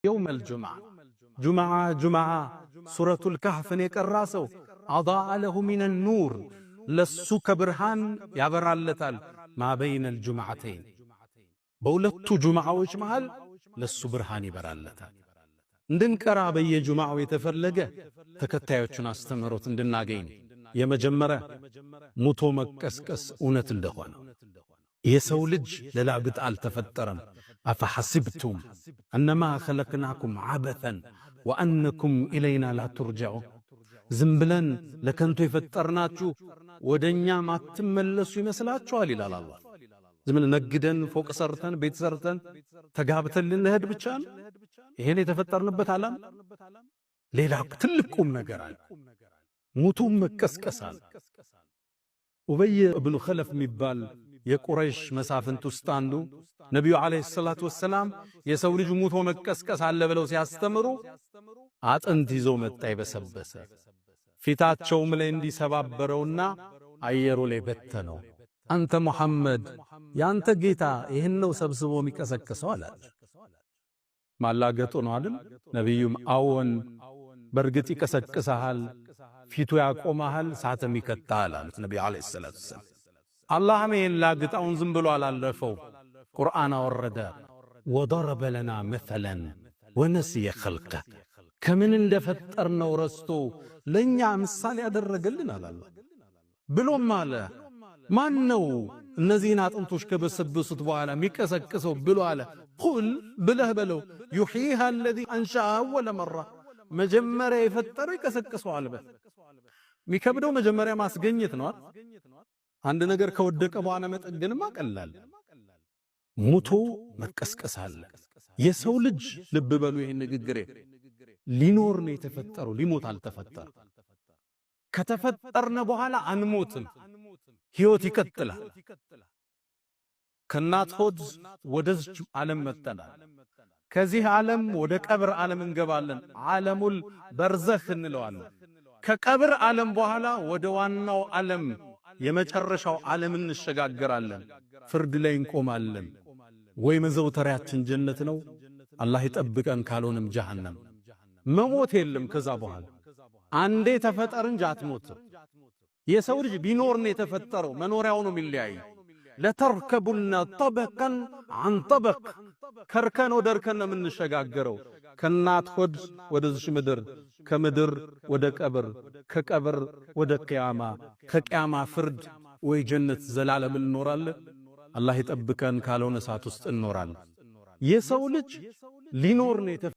يوم الجمعة جمعة سورة الكهف يقراسو أضاء له من النور لسوك برهان يبرالتال ما بين الجمعتين بولتو جمعة وجمعال لسو برهان يبرالتال እንድንቀራ በየጁማው የተፈለገ ተከታዮቹን አስተምሮት እንድናገኝ የመጀመሪያ ሙቶ መቀስቀስ እውነት እንደሆነ የሰው ልጅ ለላግጥ አልተፈጠረም አፈሐሲብቱም አነማ خلقناكم عبثا وانكم الينا لا ترجعون ዝም ብለን ለከንቱ የፈጠርናችሁ ወደኛ ማትመለሱ ይመስላችኋል ይላል አላህ ዝም ብለን ነግደን ፎቅ ሰርተን ቤት ሰርተን ተጋብተን ልንሄድ ብቻ ነው ይሄን የተፈጠርንበት ዓለም ሌላ ትልቁም ነገር አለ ሙቱም መቀስቀሳል ኡበይ ኢብኑ ኸለፍ የሚባል የቁረይሽ መሳፍንት ውስጥ አንዱ ነብዩ አለይሂ ሰላቱ ወሰለም የሰው ልጅ ሙቶ መቀስቀስ አለ ብለው ሲያስተምሩ አጥንት ይዞ መጣ ይበሰበሰ ፊታቸውም ላይ እንዲሰባበረውና አየሩ ላይ በተነው አንተ ሙሐመድ ያንተ ጌታ ይሄን ነው ሰብስቦ የሚቀሰቅሰው አላቸው ማላገጡ ነው አይደል ነብዩም አዎን በርግጥ ይቀሰቅሳል ፊቱ ያቆማል ሳተም ይከታል አሉት ነብዩ አለይሂ ሰላቱ ወሰለም አላህም ይላግጣውን ዝም ብሎ አላለፈው ቁርአን አወረደ ወضرب لنا مثلا ونسي خلقه ከምን እንደፈጠርነው ረስቶ ለኛ ምሳሌ ያደረገልን አላህ ብሎም አለ ማን ነው እነዚህን አጥንቶች ከበሰበሱት በኋላ የሚቀሰቅሰው ብሎ አለ ቁል ብለህ በለው يحييها الذي انشأها اول مره መጀመሪያ የፈጠረው ይቀሰቅሰዋል ሚከብደው መጀመሪያ ማስገኘት ነው አንድ ነገር ከወደቀ በኋላ መጠገንማ ቀላል ሙቶ መቀስቀሳል የሰው ልጅ ልብ በሉ ይሄን ንግግሬ ሊኖር ነው የተፈጠረው ሊሞት አልተፈጠረ ከተፈጠርነ በኋላ አንሞትም ሕይወት ይቀጥላል ከናት ሆድ ወደዚህ ዓለም መጣናል ከዚህ ዓለም ወደ ቀብር ዓለም እንገባለን ዓለሙል በርዘኽ እንለዋለን ከቀብር ዓለም በኋላ ወደ ዋናው ዓለም የመጨረሻው ዓለም እንሸጋገራለን ፍርድ ላይ እንቆማለን ወይ መዘውተሪያችን ጀነት ነው አላህ ይጠብቀን ካልሆነም ጀሃነም መሞት የለም ከዛ በኋላ አንዴ ተፈጠር እንጂ አትሞትም የሰው ልጅ ቢኖር ነው የተፈጠረው መኖሪያው ነው የሚለያይ ለተርከቡና طبقا عن طبق ከርከን ወደ እርከን ነው የምንሸጋገረው ከናት ሆድ ወደዚህ ምድር ከምድር ወደ ቀብር ከቀብር ወደ ቂያማ ከቂያማ ፍርድ ወይ ጀነት ዘላለም እንኖራለን አላህ ይጠብቀን ካልሆነ ሰዓት ውስጥ እንኖራለን የሰው ልጅ ሊኖር ነው